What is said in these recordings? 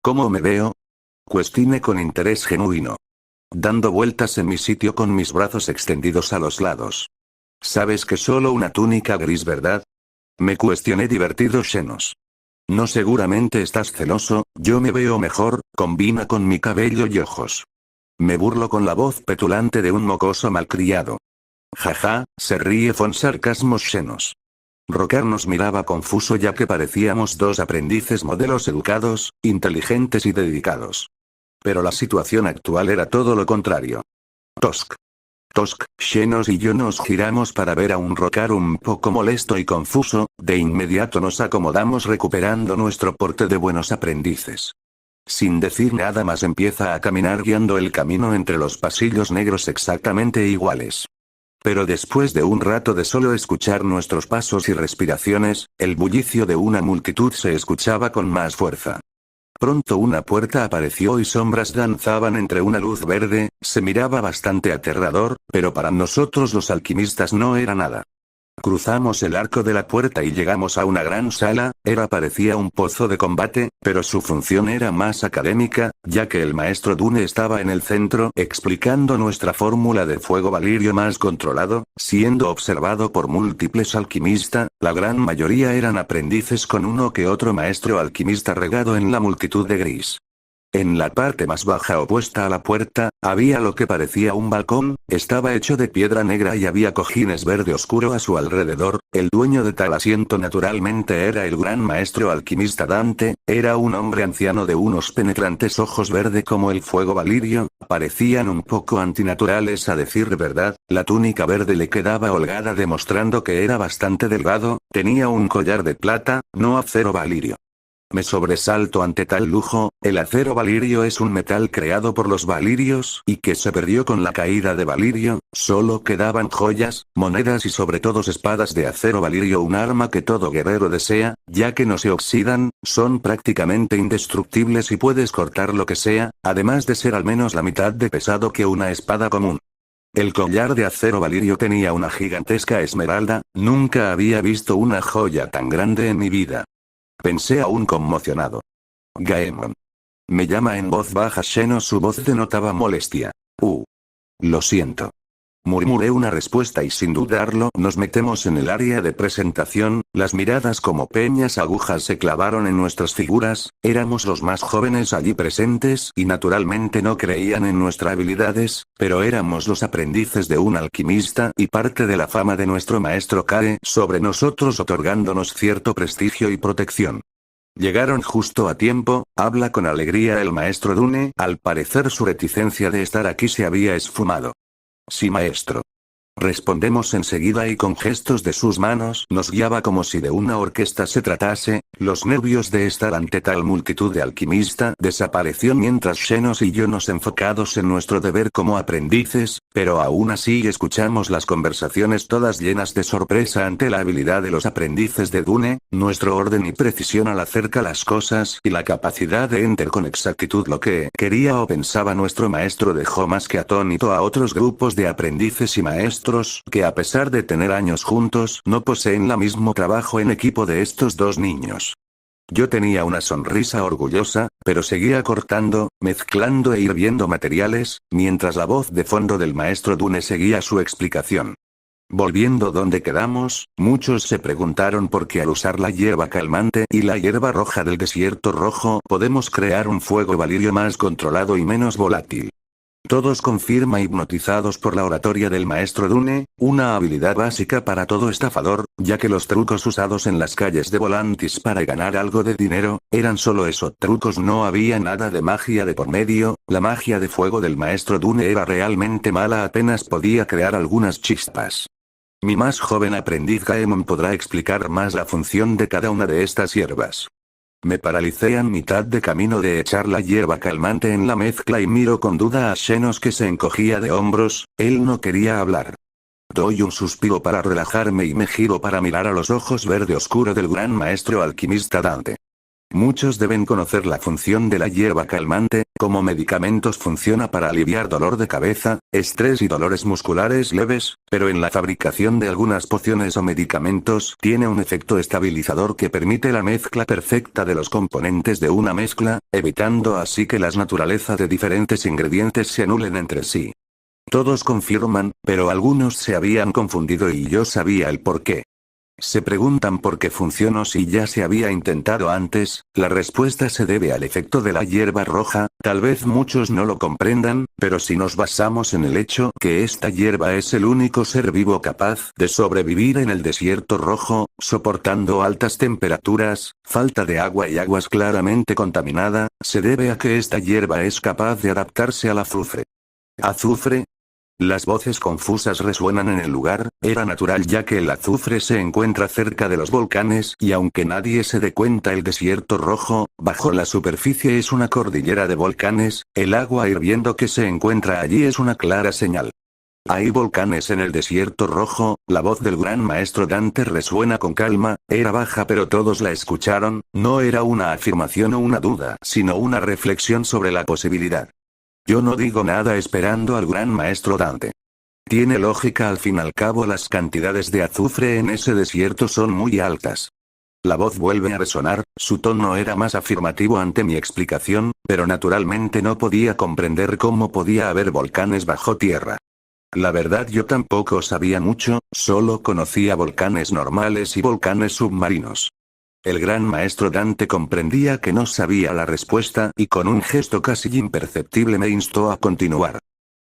¿Cómo me veo? Cuestioné con interés genuino, dando vueltas en mi sitio con mis brazos extendidos a los lados. Sabes que solo una túnica gris, ¿verdad? Me cuestioné divertido Xenos. No, seguramente estás celoso, yo me veo mejor, combina con mi cabello y ojos. Me burlo con la voz petulante de un mocoso malcriado. Jaja, se ríe con sarcasmo Xenos. Rocar nos miraba confuso ya que parecíamos dos aprendices modelos educados, inteligentes y dedicados. Pero la situación actual era todo lo contrario. Tosk. Tosk, Xenos y yo nos giramos para ver a un Rocar un poco molesto y confuso, de inmediato nos acomodamos recuperando nuestro porte de buenos aprendices. Sin decir nada más empieza a caminar guiando el camino entre los pasillos negros exactamente iguales. Pero después de un rato de solo escuchar nuestros pasos y respiraciones, el bullicio de una multitud se escuchaba con más fuerza. Pronto una puerta apareció y sombras danzaban entre una luz verde, se miraba bastante aterrador, pero para nosotros los alquimistas no era nada. Cruzamos el arco de la puerta y llegamos a una gran sala, parecía un pozo de combate, pero su función era más académica, ya que el maestro Dune estaba en el centro explicando nuestra fórmula de fuego valirio más controlado, siendo observado por múltiples alquimistas, la gran mayoría eran aprendices con uno que otro maestro alquimista regado en la multitud de gris. En la parte más baja opuesta a la puerta, había lo que parecía un balcón, estaba hecho de piedra negra y había cojines verde oscuro a su alrededor, el dueño de tal asiento naturalmente era el gran maestro alquimista Dante, era un hombre anciano de unos penetrantes ojos verde como el fuego valirio, parecían un poco antinaturales a decir verdad, la túnica verde le quedaba holgada demostrando que era bastante delgado, tenía un collar de plata, no acero valirio. Me sobresalto ante tal lujo, el acero valirio es un metal creado por los valirios y que se perdió con la caída de Valirio, solo quedaban joyas, monedas y sobre todo espadas de acero valirio, un arma que todo guerrero desea, ya que no se oxidan, son prácticamente indestructibles y puedes cortar lo que sea, además de ser al menos la mitad de pesado que una espada común. El collar de acero valirio tenía una gigantesca esmeralda, nunca había visto una joya tan grande en mi vida. Pensé aún conmocionado. Gaemon. Me llama en voz baja Xenos, su voz denotaba molestia. Lo siento. Murmuré una respuesta y sin dudarlo nos metemos en el área de presentación, las miradas como peñas agujas se clavaron en nuestras figuras, éramos los más jóvenes allí presentes y naturalmente no creían en nuestras habilidades, pero éramos los aprendices de un alquimista y parte de la fama de nuestro maestro cae sobre nosotros otorgándonos cierto prestigio y protección. Llegaron justo a tiempo, habla con alegría el maestro Dune, al parecer su reticencia de estar aquí se había esfumado. Sí, maestro. Respondemos enseguida y con gestos de sus manos nos guiaba como si de una orquesta se tratase, los nervios de estar ante tal multitud de alquimista desapareció mientras Xenos y yo nos enfocados en nuestro deber como aprendices, pero aún así escuchamos las conversaciones todas llenas de sorpresa ante la habilidad de los aprendices de Dune, nuestro orden y precisión al hacer las cosas y la capacidad de enter con exactitud lo que quería o pensaba nuestro maestro dejó más que atónito a otros grupos de aprendices y maestros que a pesar de tener años juntos no poseen la mismo trabajo en equipo de estos dos niños. Yo tenía una sonrisa orgullosa, pero seguía cortando, mezclando e hirviendo materiales, mientras la voz de fondo del maestro Dune seguía su explicación. Volviendo donde quedamos, muchos se preguntaron por qué al usar la hierba calmante y la hierba roja del desierto rojo podemos crear un fuego valirio más controlado y menos volátil. Todos confirma hipnotizados por la oratoria del maestro Dune, una habilidad básica para todo estafador, ya que los trucos usados en las calles de Volantis para ganar algo de dinero, eran solo eso, trucos, no había nada de magia de por medio, la magia de fuego del maestro Dune era realmente mala, apenas podía crear algunas chispas. Mi más joven aprendiz Gaemon podrá explicar más la función de cada una de estas hierbas. Me paralicé a mitad de camino de echar la hierba calmante en la mezcla y miro con duda a Xenos que se encogía de hombros, él no quería hablar. Doy un suspiro para relajarme y me giro para mirar a los ojos verde oscuro del gran maestro alquimista Dante. Muchos deben conocer la función de la hierba calmante, como medicamentos funciona para aliviar dolor de cabeza, estrés y dolores musculares leves, pero en la fabricación de algunas pociones o medicamentos tiene un efecto estabilizador que permite la mezcla perfecta de los componentes de una mezcla, evitando así que las naturalezas de diferentes ingredientes se anulen entre sí. Todos confirman, pero algunos se habían confundido y yo sabía el porqué. Se preguntan por qué funcionó si ya se había intentado antes. La respuesta se debe al efecto de la hierba roja. Tal vez muchos no lo comprendan, pero si nos basamos en el hecho que esta hierba es el único ser vivo capaz de sobrevivir en el desierto rojo, soportando altas temperaturas, falta de agua y aguas claramente contaminada, se debe a que esta hierba es capaz de adaptarse al azufre. ¿Azufre? Las voces confusas resuenan en el lugar. Era natural ya que el azufre se encuentra cerca de los volcanes y aunque nadie se dé cuenta, el desierto rojo, bajo la superficie, es una cordillera de volcanes. El agua hirviendo que se encuentra allí es una clara señal. Hay volcanes en el desierto rojo. La voz del gran maestro Dante resuena con calma, era baja pero todos la escucharon. No era una afirmación o una duda, sino una reflexión sobre la posibilidad. Yo no digo nada esperando al gran maestro Dante. Tiene lógica, al fin y al cabo las cantidades de azufre en ese desierto son muy altas. La voz vuelve a resonar, su tono era más afirmativo ante mi explicación, pero naturalmente no podía comprender cómo podía haber volcanes bajo tierra. La verdad, yo tampoco sabía mucho, solo conocía volcanes normales y volcanes submarinos. El gran maestro Dante comprendía que no sabía la respuesta y con un gesto casi imperceptible me instó a continuar.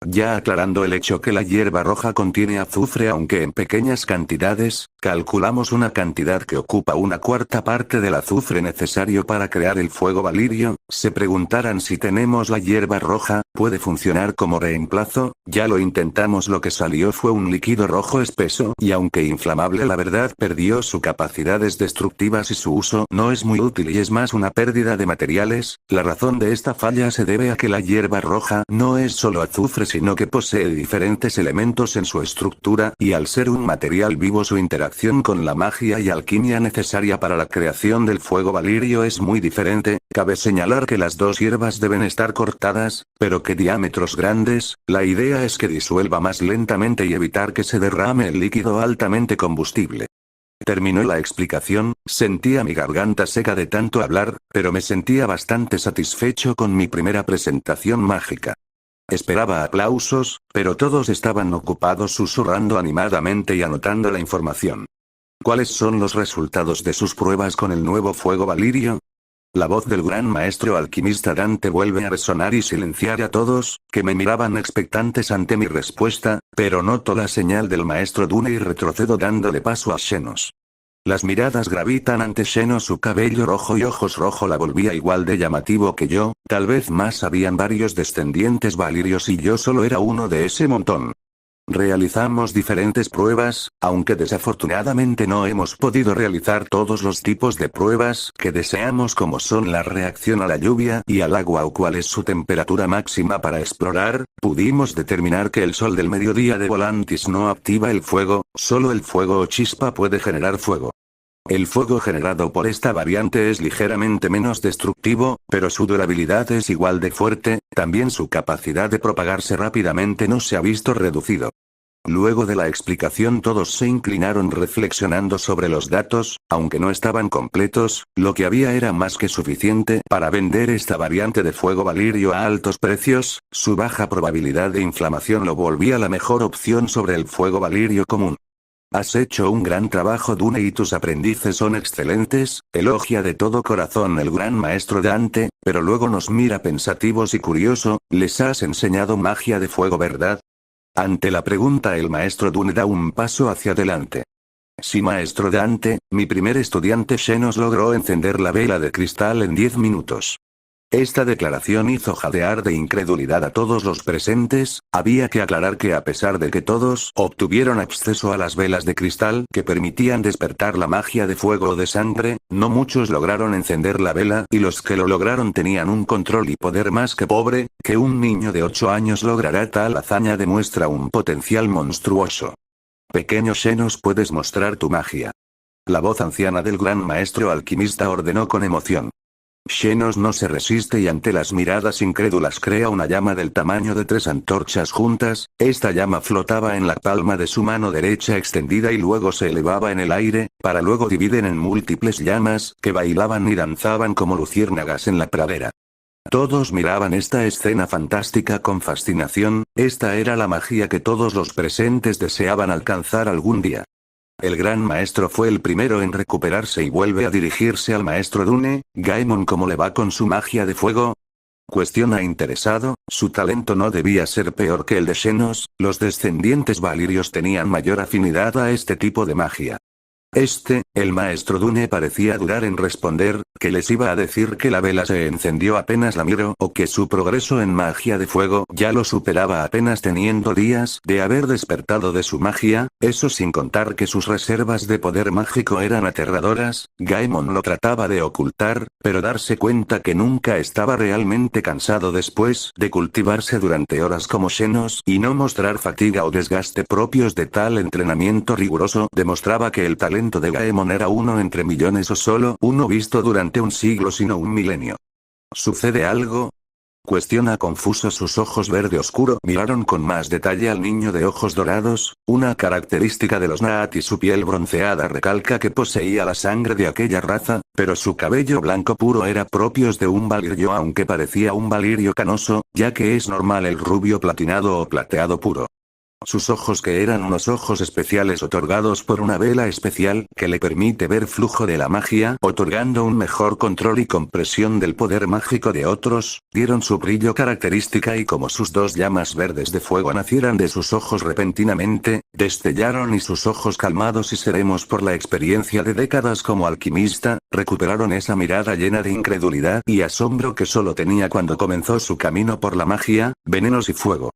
Ya aclarando el hecho que la hierba roja contiene azufre aunque en pequeñas cantidades, calculamos una cantidad que ocupa una cuarta parte del azufre necesario para crear el fuego valirio. Se preguntarán si tenemos la hierba roja, ¿puede funcionar como reemplazo? Ya lo intentamos, lo que salió fue un líquido rojo espeso y aunque inflamable, la verdad perdió sus capacidades destructivas y su uso no es muy útil y es más una pérdida de materiales. La razón de esta falla se debe a que la hierba roja no es solo azufre sino que posee diferentes elementos en su estructura y al ser un material vivo su interacción con la magia y alquimia necesaria para la creación del fuego valirio es muy diferente. Cabe señalar que las dos hierbas deben estar cortadas, pero que diámetros grandes. La idea es que disuelva más lentamente y evitar que se derrame el líquido altamente combustible. Terminó la explicación, sentía mi garganta seca de tanto hablar, pero me sentía bastante satisfecho con mi primera presentación mágica. Esperaba aplausos, pero todos estaban ocupados susurrando animadamente y anotando la información. ¿Cuáles son los resultados de sus pruebas con el nuevo fuego valirio? La voz del gran maestro alquimista Dante vuelve a resonar y silenciar a todos, que me miraban expectantes ante mi respuesta, pero noto la señal del maestro Dune y retrocedo dándole paso a Xenos. Las miradas gravitan ante Xenos, su cabello rojo y ojos rojo la volvía igual de llamativo que yo, tal vez más. Habían varios descendientes valirios y yo solo era uno de ese montón. Realizamos diferentes pruebas, aunque desafortunadamente no hemos podido realizar todos los tipos de pruebas que deseamos, como son la reacción a la lluvia y al agua o cuál es su temperatura máxima para explorar. Pudimos determinar que el sol del mediodía de Volantis no activa el fuego, solo el fuego o chispa puede generar fuego. El fuego generado por esta variante es ligeramente menos destructivo, pero su durabilidad es igual de fuerte. También su capacidad de propagarse rápidamente no se ha visto reducido. Luego de la explicación todos se inclinaron reflexionando sobre los datos, aunque no estaban completos. Lo que había era más que suficiente para vender esta variante de fuego valirio a altos precios. Su baja probabilidad de inflamación lo volvía la mejor opción sobre el fuego valirio común. Has hecho un gran trabajo, Dune, y tus aprendices son excelentes, elogia de todo corazón el gran maestro Dante, pero luego nos mira pensativos y curioso. Les has enseñado magia de fuego, ¿verdad? Ante la pregunta el maestro Dune da un paso hacia adelante. Sí, maestro Dante, mi primer estudiante Xenos logró encender la vela de cristal en 10 minutos. Esta declaración hizo jadear de incredulidad a todos los presentes. Había que aclarar que a pesar de que todos obtuvieron acceso a las velas de cristal que permitían despertar la magia de fuego o de sangre, no muchos lograron encender la vela y los que lo lograron tenían un control y poder más que pobre. Que un niño de 8 años logrará tal hazaña demuestra un potencial monstruoso. Pequeño Xenos, puedes mostrar tu magia. La voz anciana del gran maestro alquimista ordenó con emoción. Xenos no se resiste y ante las miradas incrédulas crea una llama del tamaño de 3 antorchas juntas, esta llama flotaba en la palma de su mano derecha extendida y luego se elevaba en el aire, para luego dividir en múltiples llamas, que bailaban y danzaban como luciérnagas en la pradera. Todos miraban esta escena fantástica con fascinación, esta era la magia que todos los presentes deseaban alcanzar algún día. El gran maestro fue el primero en recuperarse y vuelve a dirigirse al maestro Dune. Gaemon, ¿cómo le va con su magia de fuego? Cuestiona interesado, su talento no debía ser peor que el de Xenos, los descendientes valirios tenían mayor afinidad a este tipo de magia. El maestro Dune parecía dudar en responder, que les iba a decir que la vela se encendió apenas la miró o que su progreso en magia de fuego ya lo superaba apenas teniendo días de haber despertado de su magia, eso sin contar que sus reservas de poder mágico eran aterradoras. Gaemon lo trataba de ocultar, pero darse cuenta que nunca estaba realmente cansado después de cultivarse durante horas como Xenos y no mostrar fatiga o desgaste propios de tal entrenamiento riguroso demostraba que el talento de Gaemon era uno entre millones o solo uno visto durante un siglo sino un milenio. ¿Sucede algo? Cuestiona confuso. Sus ojos verde oscuro miraron con más detalle al niño de ojos dorados, una característica de los Naat, y su piel bronceada recalca que poseía la sangre de aquella raza, pero su cabello blanco puro era propios de un valirio aunque parecía un valirio canoso, ya que es normal el rubio platinado o plateado puro. Sus ojos, que eran unos ojos especiales otorgados por una vela especial que le permite ver flujo de la magia, otorgando un mejor control y compresión del poder mágico de otros, dieron su brillo característica y como sus dos llamas verdes de fuego nacieran de sus ojos repentinamente, destellaron y sus ojos calmados y serenos por la experiencia de décadas como alquimista, recuperaron esa mirada llena de incredulidad y asombro que solo tenía cuando comenzó su camino por la magia, venenos y fuego.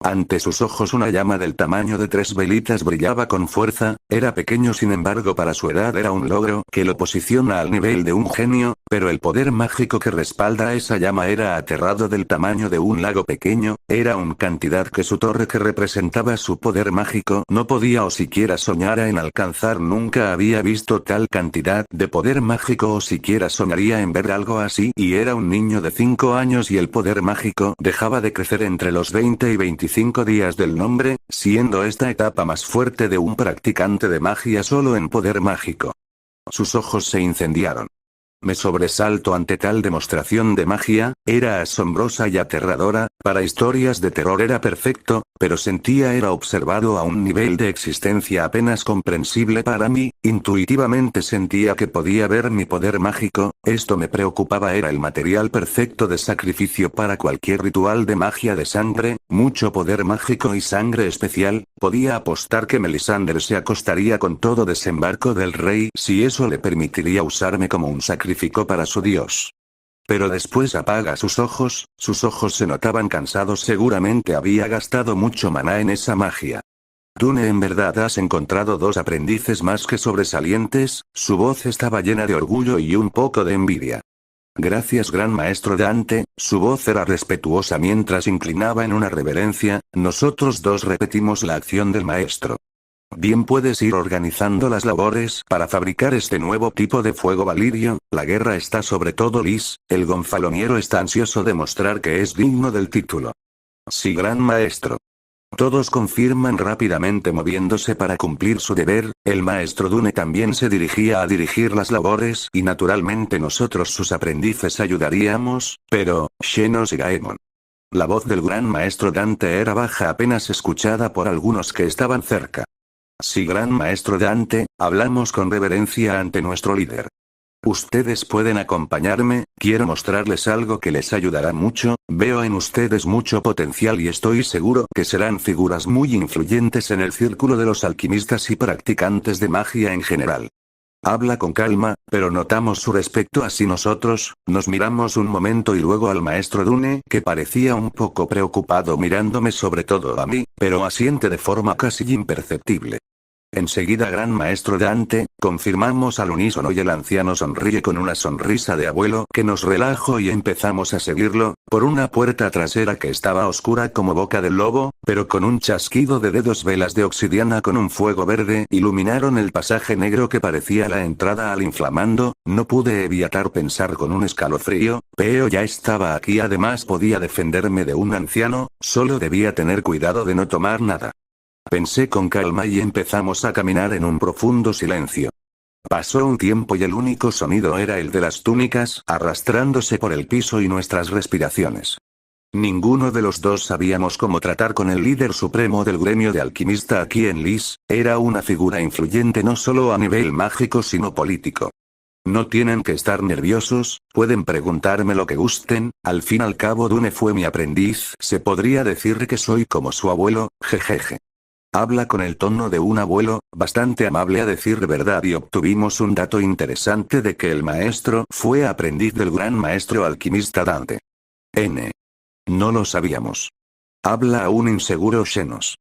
Ante sus ojos una llama del tamaño de 3 velitas brillaba con fuerza, era pequeño sin embargo para su edad era un logro que lo posiciona al nivel de un genio, pero el poder mágico que respalda a esa llama era aterrado del tamaño de un lago pequeño, era una cantidad que su torre que representaba su poder mágico no podía o siquiera soñara en alcanzar. Nunca había visto tal cantidad de poder mágico o siquiera soñaría en ver algo así y era un niño de 5 años y el poder mágico dejaba de crecer entre los 20 y 25 días del nombre, siendo esta etapa más fuerte de un practicante de magia solo en poder mágico. Sus ojos se incendiaron. Me sobresalto ante tal demostración de magia, era asombrosa y aterradora, para historias de terror era perfecto, pero sentía era observado a un nivel de existencia apenas comprensible para mí, intuitivamente sentía que podía ver mi poder mágico, esto me preocupaba, era el material perfecto de sacrificio para cualquier ritual de magia de sangre, mucho poder mágico y sangre especial, podía apostar que Melisandre se acostaría con todo desembarco del rey si eso le permitiría usarme como un sacrificio para su dios. Pero después apaga sus ojos se notaban cansados, seguramente había gastado mucho maná en esa magia. Dune, en verdad has encontrado 2 aprendices más que sobresalientes, su voz estaba llena de orgullo y un poco de envidia. Gracias gran maestro Dante, su voz era respetuosa mientras inclinaba en una reverencia, nosotros 2 repetimos la acción del maestro. Bien, puedes ir organizando las labores para fabricar este nuevo tipo de fuego valirio, la guerra está sobre todo Lis, el gonfaloniero está ansioso de mostrar que es digno del título. Sí gran maestro. Todos confirman rápidamente moviéndose para cumplir su deber, el maestro Dune también se dirigía a dirigir las labores y naturalmente nosotros sus aprendices ayudaríamos, pero, Xenos y Gaemon. La voz del gran maestro Dante era baja apenas escuchada por algunos que estaban cerca. Sí gran maestro Dante, hablamos con reverencia ante nuestro líder. Ustedes pueden acompañarme, quiero mostrarles algo que les ayudará mucho, veo en ustedes mucho potencial y estoy seguro que serán figuras muy influyentes en el círculo de los alquimistas y practicantes de magia en general. Habla con calma, pero notamos su respeto así nosotros, nos miramos un momento y luego al maestro Dune que parecía un poco preocupado mirándome sobre todo a mí, pero asiente de forma casi imperceptible. Enseguida gran maestro Dante, confirmamos al unísono y el anciano sonríe con una sonrisa de abuelo que nos relajó y empezamos a seguirlo, por una puerta trasera que estaba oscura como boca del lobo, pero con un chasquido de dedos velas de obsidiana con un fuego verde iluminaron el pasaje negro que parecía la entrada al inflamando, no pude evitar pensar con un escalofrío, pero ya estaba aquí además podía defenderme de un anciano, solo debía tener cuidado de no tomar nada. Pensé con calma y empezamos a caminar en un profundo silencio. Pasó un tiempo y el único sonido era el de las túnicas arrastrándose por el piso y nuestras respiraciones. Ninguno de los dos sabíamos cómo tratar con el líder supremo del gremio de alquimista aquí en Lis, era una figura influyente no solo a nivel mágico sino político. No tienen que estar nerviosos, pueden preguntarme lo que gusten, al fin al cabo Dune fue mi aprendiz, se podría decir que soy como su abuelo, jejeje. Habla con el tono de un abuelo, bastante amable a decir verdad y obtuvimos un dato interesante de que el maestro fue aprendiz del gran maestro alquimista Dante. No lo sabíamos. Habla aún inseguro Xenos.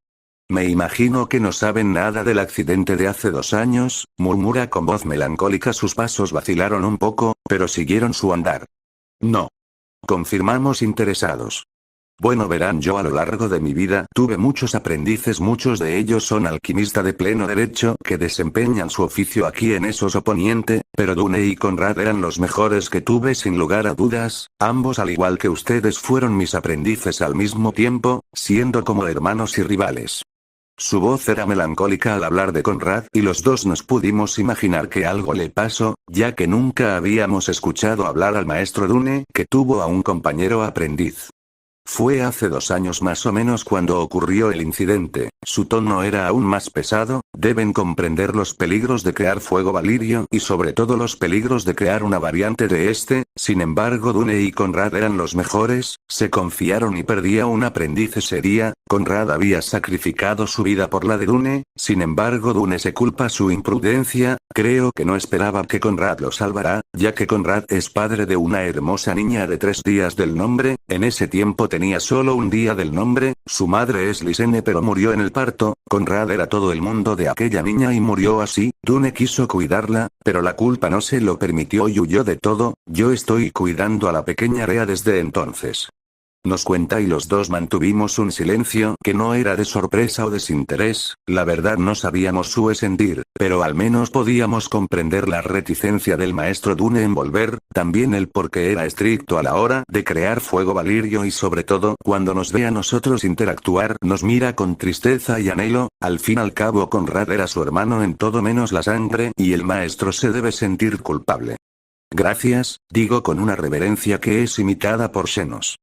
Me imagino que no saben nada del accidente de hace 2 años, murmura con voz melancólica sus pasos vacilaron un poco, pero siguieron su andar. No. Confirmamos interesados. Bueno verán yo a lo largo de mi vida tuve muchos aprendices muchos de ellos son alquimistas de pleno derecho que desempeñan su oficio aquí en Esos Oponiente, pero Dune y Conrad eran los mejores que tuve sin lugar a dudas, ambos al igual que ustedes fueron mis aprendices al mismo tiempo, siendo como hermanos y rivales. Su voz era melancólica al hablar de Conrad y los dos nos pudimos imaginar que algo le pasó, ya que nunca habíamos escuchado hablar al maestro Dune que tuvo a un compañero aprendiz. Fue hace 2 años más o menos cuando ocurrió el incidente, su tono era aún más pesado, deben comprender los peligros de crear fuego valirio y sobre todo los peligros de crear una variante de este, sin embargo Dune y Conrad eran los mejores, se confiaron y perdía un aprendiz sería, Conrad había sacrificado su vida por la de Dune, sin embargo Dune se culpa su imprudencia, creo que no esperaba que Conrad lo salvará, ya que Conrad es padre de una hermosa niña de 3 días del nombre, en ese tiempo tenía solo un día del nombre, su madre es Lisene pero murió en el parto, Conrad era todo el mundo de aquella niña y murió así, Dune quiso cuidarla, pero la culpa no se lo permitió y huyó de todo, yo estoy cuidando a la pequeña Rhea desde entonces. Nos cuenta y los dos mantuvimos un silencio que no era de sorpresa o desinterés, la verdad no sabíamos su sentir, pero al menos podíamos comprender la reticencia del maestro Dune en volver, también el por qué era estricto a la hora de crear fuego valirio y sobre todo cuando nos ve a nosotros interactuar nos mira con tristeza y anhelo, al fin al cabo Conrad era su hermano en todo menos la sangre y el maestro se debe sentir culpable. Gracias, digo con una reverencia que es imitada por Xenos.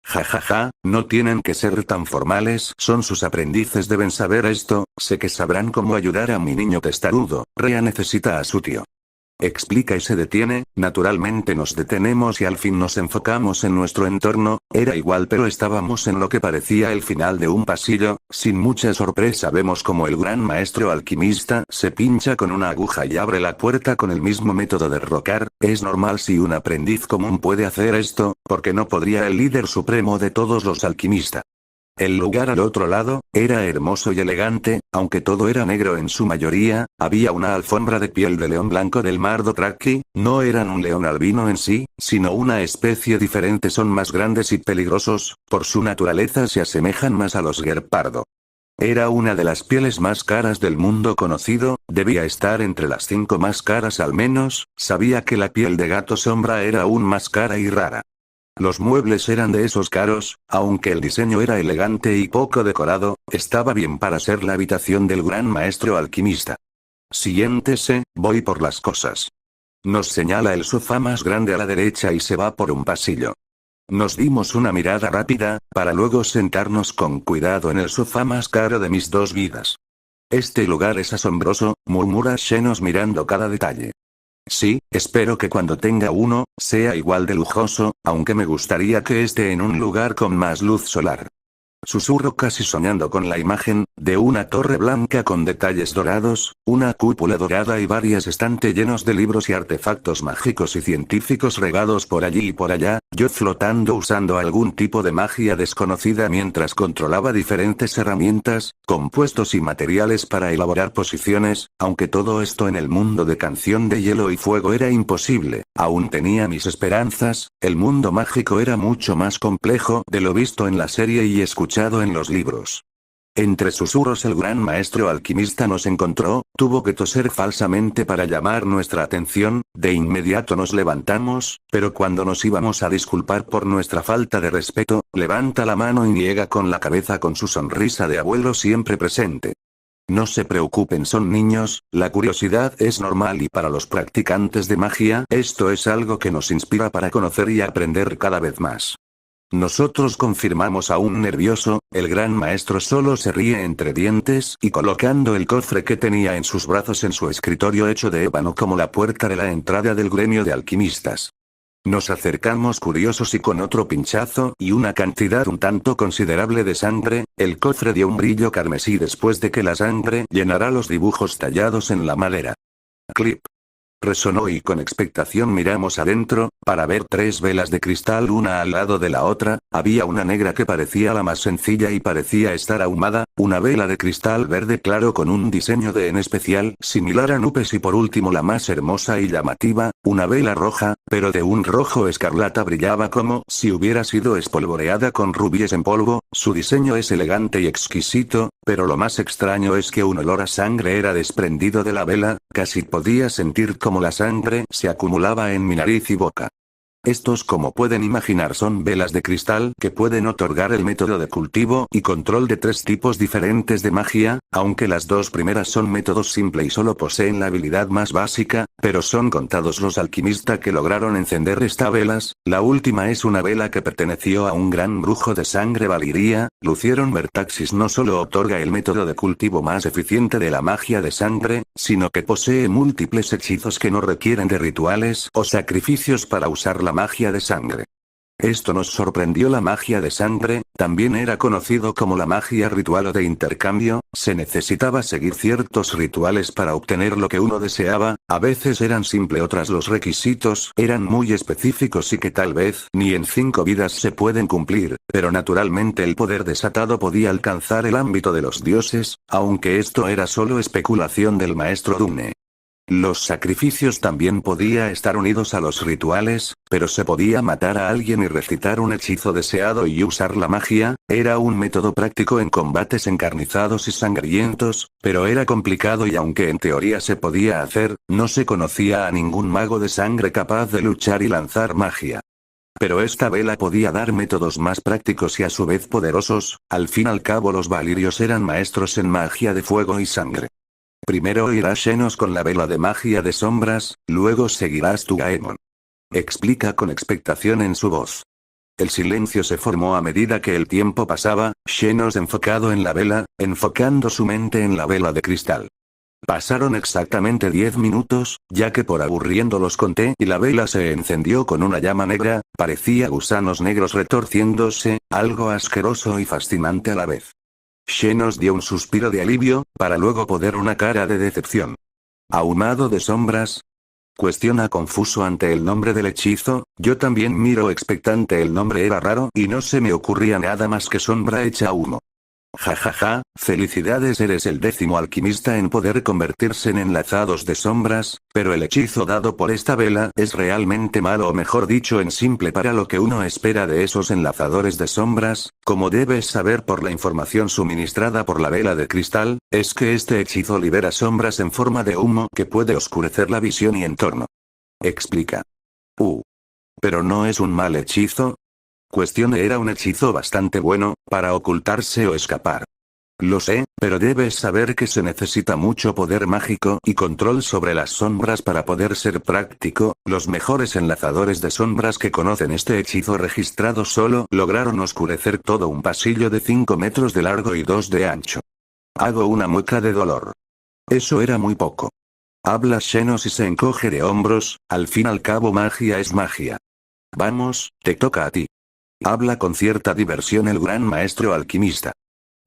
Jajaja, no tienen que ser tan formales, son sus aprendices deben saber esto, sé que sabrán cómo ayudar a mi niño testarudo, Rhea necesita a su tío. Explica y se detiene, naturalmente nos detenemos y al fin nos enfocamos en nuestro entorno, era igual pero estábamos en lo que parecía el final de un pasillo, sin mucha sorpresa vemos como el gran maestro alquimista se pincha con una aguja y abre la puerta con el mismo método de rocar, es normal si un aprendiz común puede hacer esto, porque no podría el líder supremo de todos los alquimistas. El lugar al otro lado, era hermoso y elegante, aunque todo era negro en su mayoría, había una alfombra de piel de león blanco del mar Dothraki, no eran un león albino en sí, sino una especie diferente son más grandes y peligrosos, por su naturaleza se asemejan más a los guepardo. Era una de las pieles más caras del mundo conocido, debía estar entre las 5 más caras al menos, sabía que la piel de gato sombra era aún más cara y rara. Los muebles eran de esos caros, aunque el diseño era elegante y poco decorado, estaba bien para ser la habitación del gran maestro alquimista. Siéntese, voy por las cosas. Nos señala el sofá más grande a la derecha y se va por un pasillo. Nos dimos una mirada rápida, para luego sentarnos con cuidado en el sofá más caro de mis 2 vidas. Este lugar es asombroso, murmura Xenos mirando cada detalle. Sí, espero que cuando tenga uno, sea igual de lujoso, aunque me gustaría que esté en un lugar con más luz solar. Susurro casi soñando con la imagen, de una torre blanca con detalles dorados, una cúpula dorada y varios estantes llenos de libros y artefactos mágicos y científicos regados por allí y por allá, yo flotando usando algún tipo de magia desconocida mientras controlaba diferentes herramientas, compuestos y materiales para elaborar posiciones, aunque todo esto en el mundo de Canción de Hielo y Fuego era imposible, aún tenía mis esperanzas, el mundo mágico era mucho más complejo de lo visto en la serie y escuchado en los libros. Entre susurros el gran maestro alquimista nos encontró, tuvo que toser falsamente para llamar nuestra atención, de inmediato nos levantamos, pero cuando nos íbamos a disculpar por nuestra falta de respeto, levanta la mano y niega con la cabeza con su sonrisa de abuelo siempre presente. No se preocupen, son niños, la curiosidad es normal y para los practicantes de magia, esto es algo que nos inspira para conocer y aprender cada vez más. Nosotros confirmamos aún nervioso, el gran maestro solo se ríe entre dientes y colocando el cofre que tenía en sus brazos en su escritorio hecho de ébano como la puerta de la entrada del gremio de alquimistas. Nos acercamos curiosos y con otro pinchazo y una cantidad un tanto considerable de sangre, el cofre dio un brillo carmesí después de que la sangre llenara los dibujos tallados en la madera. Clip. Resonó y con expectación miramos adentro, para ver 3 velas de cristal una al lado de la otra, había una negra que parecía la más sencilla y parecía estar ahumada, una vela de cristal verde claro con un diseño de en especial similar a nubes y por último la más hermosa y llamativa, una vela roja, pero de un rojo escarlata brillaba como si hubiera sido espolvoreada con rubíes en polvo, su diseño es elegante y exquisito, pero lo más extraño es que un olor a sangre era desprendido de la vela, casi podía sentir como la sangre se acumulaba en mi nariz y boca. Estos, como pueden imaginar, son velas de cristal que pueden otorgar el método de cultivo y control de 3 tipos diferentes de magia, aunque las 2 primeras son métodos simple y solo poseen la habilidad más básica, pero son contados los alquimistas que lograron encender estas velas, la última es una vela que perteneció a un gran brujo de sangre Valiria, Lucieron Vertaxis no solo otorga el método de cultivo más eficiente de la magia de sangre, sino que posee múltiples hechizos que no requieren de rituales o sacrificios para usar la magia de sangre. Esto nos sorprendió. La magia de sangre, también era conocido como la magia ritual o de intercambio, se necesitaba seguir ciertos rituales para obtener lo que uno deseaba, a veces eran simple, otras los requisitos eran muy específicos y que tal vez ni en 5 vidas se pueden cumplir, pero naturalmente el poder desatado podía alcanzar el ámbito de los dioses, aunque esto era solo especulación del maestro Dune. Los sacrificios también podía estar unidos a los rituales, pero se podía matar a alguien y recitar un hechizo deseado y usar la magia, era un método práctico en combates encarnizados y sangrientos, pero era complicado y aunque en teoría se podía hacer, no se conocía a ningún mago de sangre capaz de luchar y lanzar magia. Pero esta vela podía dar métodos más prácticos y a su vez poderosos, al fin y al cabo los valirios eran maestros en magia de fuego y sangre. Primero irás Xenos con la vela de magia de sombras, luego seguirás tú Gaemon. Explica con expectación en su voz. El silencio se formó a medida que el tiempo pasaba, Xenos enfocado en la vela, enfocando su mente en la vela de cristal. Pasaron exactamente 10 minutos, ya que por aburriendo los conté y la vela se encendió con una llama negra, parecía gusanos negros retorciéndose, algo asqueroso y fascinante a la vez. Xenos dio un suspiro de alivio, para luego poner una cara de decepción. ¿Ahumado de sombras? Cuestiona confuso ante el nombre del hechizo, yo también miro expectante, el nombre era raro y no se me ocurría nada más que sombra hecha humo. Jajaja, felicidades, eres el 10º alquimista en poder convertirse en enlazados de sombras, pero el hechizo dado por esta vela es realmente malo, o mejor dicho en simple, para lo que uno espera de esos enlazadores de sombras, como debes saber por la información suministrada por la vela de cristal, es que este hechizo libera sombras en forma de humo que puede oscurecer la visión y entorno. Explica. ¿Pero no es un mal hechizo? Era un hechizo bastante bueno, para ocultarse o escapar. Lo sé, pero debes saber que se necesita mucho poder mágico y control sobre las sombras para poder ser práctico. Los mejores enlazadores de sombras que conocen este hechizo registrado solo lograron oscurecer todo un pasillo de 5 metros de largo y 2 de ancho. Hago una mueca de dolor. Eso era muy poco. Habla Xenos y se encoge de hombros, al fin y al cabo magia es magia. Vamos, te toca a ti. Habla con cierta diversión el gran maestro alquimista.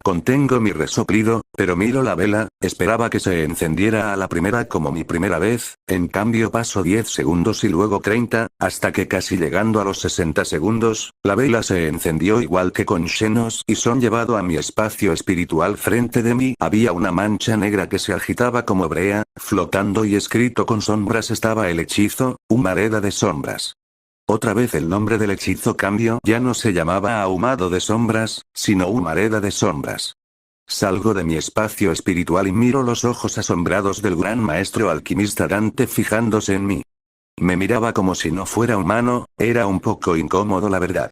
Contengo mi resoplido, pero miro la vela, esperaba que se encendiera a la primera como mi primera vez, en cambio paso 10 segundos y luego 30, hasta que casi llegando a los 60 segundos, la vela se encendió igual que con Xenos y son llevado a mi espacio espiritual. Frente de mí había una mancha negra que se agitaba como brea, flotando y escrito con sombras estaba el hechizo, humareda de sombras. Otra vez el nombre del hechizo cambió, ya no se llamaba ahumado de sombras, sino humareda de sombras. Salgo de mi espacio espiritual y miro los ojos asombrados del gran maestro alquimista Dante fijándose en mí. Me miraba como si no fuera humano, era un poco incómodo la verdad.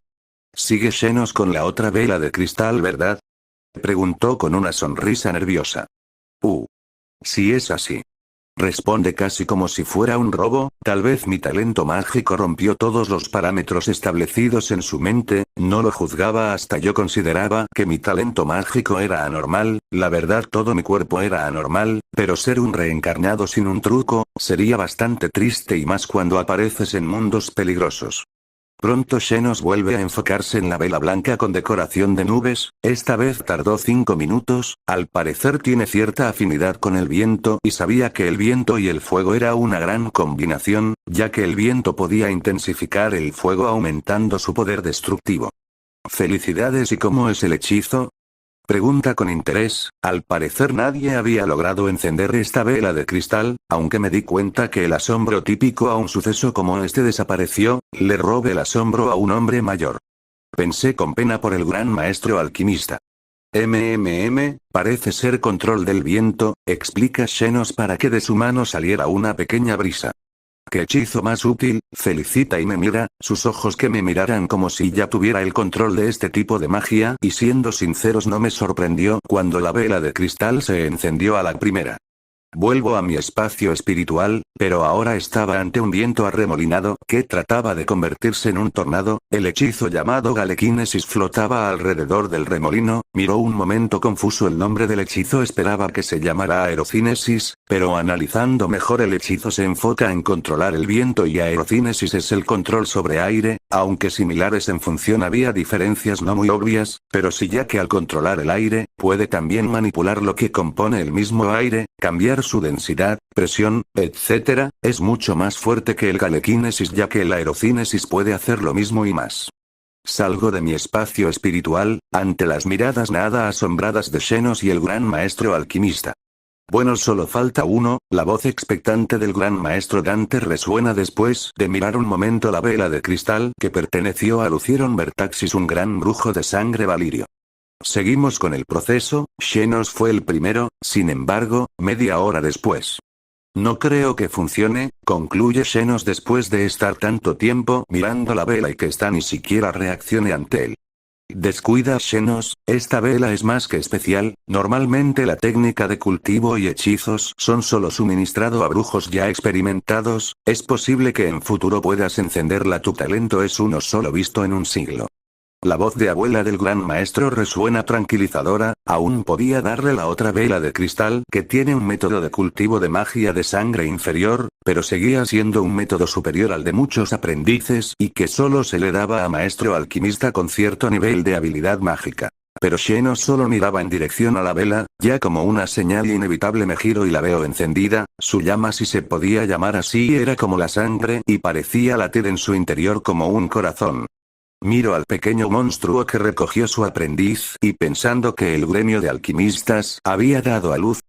¿Sigue Xenos con la otra vela de cristal, verdad? Preguntó con una sonrisa nerviosa. Si es así. Responde casi como si fuera un robo, tal vez mi talento mágico rompió todos los parámetros establecidos en su mente, no lo juzgaba hasta yo consideraba que mi talento mágico era anormal, la verdad todo mi cuerpo era anormal, pero ser un reencarnado sin un truco, sería bastante triste y más cuando apareces en mundos peligrosos. Pronto Xenos vuelve a enfocarse en la vela blanca con decoración de nubes, esta vez tardó 5 minutos, al parecer tiene cierta afinidad con el viento y sabía que el viento y el fuego era una gran combinación, ya que el viento podía intensificar el fuego aumentando su poder destructivo. Felicidades. ¿Y cómo es el hechizo? Pregunta con interés, al parecer nadie había logrado encender esta vela de cristal, aunque me di cuenta que el asombro típico a un suceso como este desapareció, le robé el asombro a un hombre mayor. Pensé con pena por el gran maestro alquimista. Parece ser control del viento, explica Xenos para que de su mano saliera una pequeña brisa. ¡Qué hechizo más útil!, felicita y me mira, sus ojos que me miraran como si ya tuviera el control de este tipo de magia, y siendo sinceros no me sorprendió cuando la vela de cristal se encendió a la primera. Vuelvo a mi espacio espiritual, pero ahora estaba ante un viento arremolinado que trataba de convertirse en un tornado, el hechizo llamado Galequinesis flotaba alrededor del remolino, miró un momento confuso el nombre del hechizo, esperaba que se llamara Aerocinesis, pero analizando mejor el hechizo se enfoca en controlar el viento y Aerocinesis es el control sobre aire, aunque similares en función había diferencias no muy obvias, pero sí, ya que al controlar el aire, puede también manipular lo que compone el mismo aire, cambiar su densidad, presión, etc., es mucho más fuerte que el Galequinesis ya que el Aerocinesis puede hacer lo mismo y más. Salgo de mi espacio espiritual, ante las miradas nada asombradas de Xenos y el gran maestro alquimista. Bueno, solo falta uno, la voz expectante del gran maestro Dante resuena después de mirar un momento la vela de cristal que perteneció a Lucieron Vertaxis, un gran brujo de sangre valirio. Seguimos con el proceso, Xenos fue el primero, sin embargo, media hora después. No creo que funcione, concluye Xenos después de estar tanto tiempo mirando la vela y que esta ni siquiera reaccione ante él. Descuida Xenos, esta vela es más que especial, normalmente la técnica de cultivo y hechizos son solo suministrado a brujos ya experimentados, es posible que en futuro puedas encenderla, tu talento es uno solo visto en un siglo. La voz de abuela del gran maestro resuena tranquilizadora, aún podía darle la otra vela de cristal que tiene un método de cultivo de magia de sangre inferior, pero seguía siendo un método superior al de muchos aprendices y que solo se le daba a maestro alquimista con cierto nivel de habilidad mágica. Pero Xenos solo miraba en dirección a la vela, ya como una señal inevitable me giro y la veo encendida, su llama, si se podía llamar así, era como la sangre y parecía latir en su interior como un corazón. Miro al pequeño monstruo que recogió su aprendiz, y pensando que el gremio de alquimistas había dado a luz